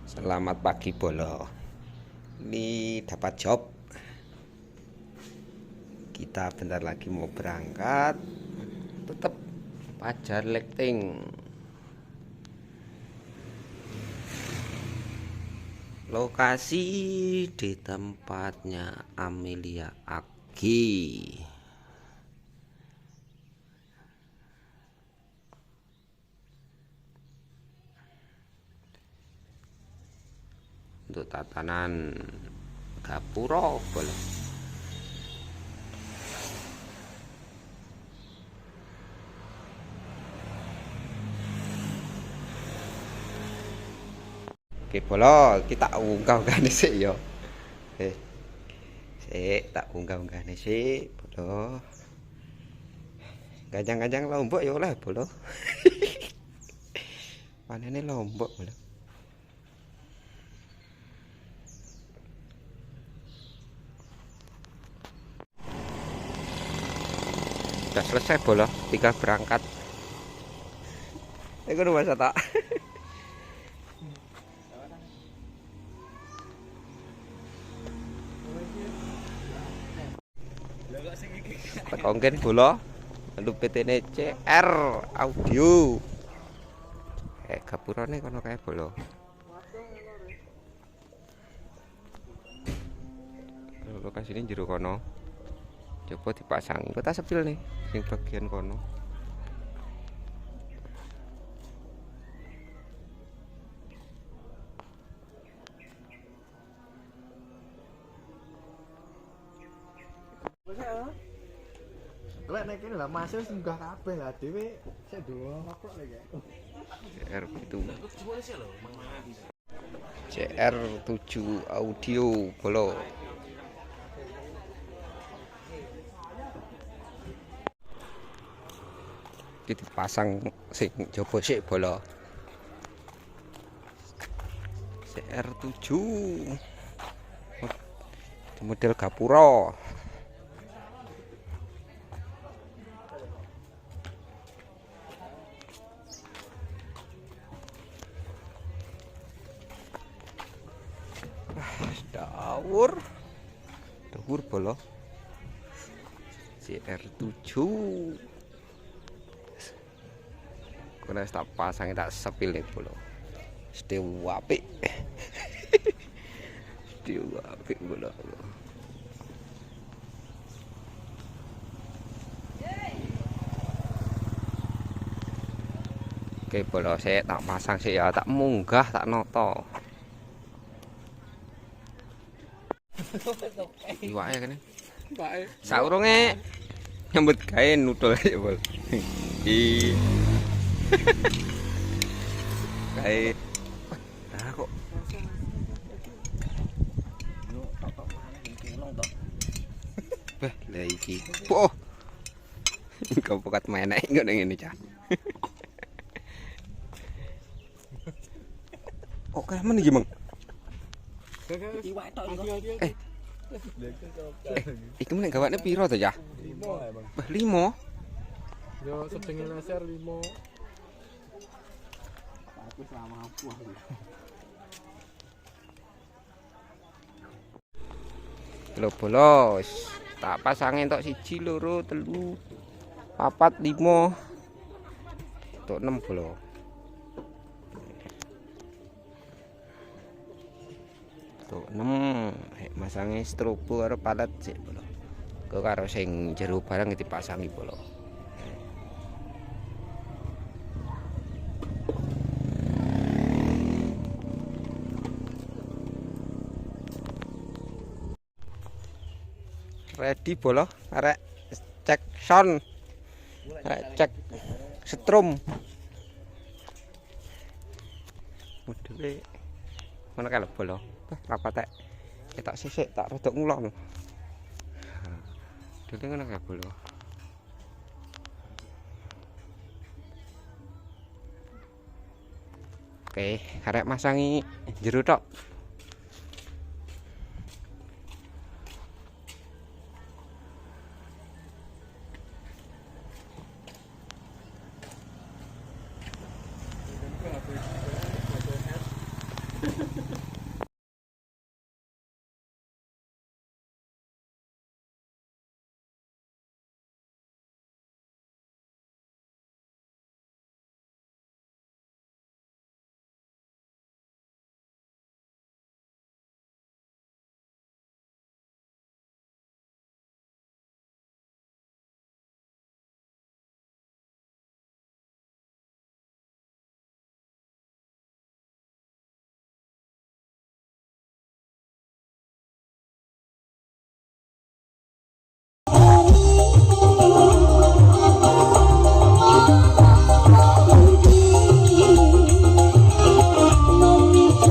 Selamat pagi Bolo. Ini dapat job. Kita bentar lagi mau berangkat. Tetap pajar lifting. Lokasi di tempatnya Amelia Agi. Untuk tatanan gapura boleh. Oke Bolo, kita unggah-unggahne sik ya. Sik tak unggah-unggahne sik Bolo. Ganjang-ganjang Lombok ya oleh Bolo. Panene Lombok Bolo. Udah selesai Bolo, tinggal berangkat. Iku rumah tak. Tekongken Bolo. Lalu PT-ne CR Audio. Gapurane kono kae Bolo. Lokasi ini jero kono. Coba dipasang. Kota sepil nih, sing bagian kono. Lek nek kene lah Mas wis munggah kabeh lah dhewe sik doang kok lek. CR itu. CR7 Audio Bolo. Kita pasang sing jopo sik Bolo. CR7 model gapura. Dawur Bolo. CR7 kena tak pasang tak sepil nih Bolo. Stew apik. Stew apik Bolo. Oke Bolo, saya tak pasang sih ya, tak munggah, tak noto. Iwake kene. Saurunge nyambut gawe nudul aja Bol. Ih. Gawe. Nah kok. Beh, lha iki. Oh. Kau pokat menek ngono ngene cah. Oke, men iki, Mang. Iwak tok Eh. Iku nek gawane piro to ya? 5 ya, Bang. 5. Yo sedenge laser 5. Aku sama apa aku. Lho bolos. Tak pasang entok 1 2 3 4 5. Entuk 6 bolo. Tuh 6 masange strobo karo palet sik bolo. Kok karo sing jero barang dipasangi bolo. Ready bolo, arek cek sound. Arek cek strum. Modele mana kalau bolo. Rapat tak sisik tak rodok ngulon. Dene ngono kae bolo. Oke, arek masangi jero tok.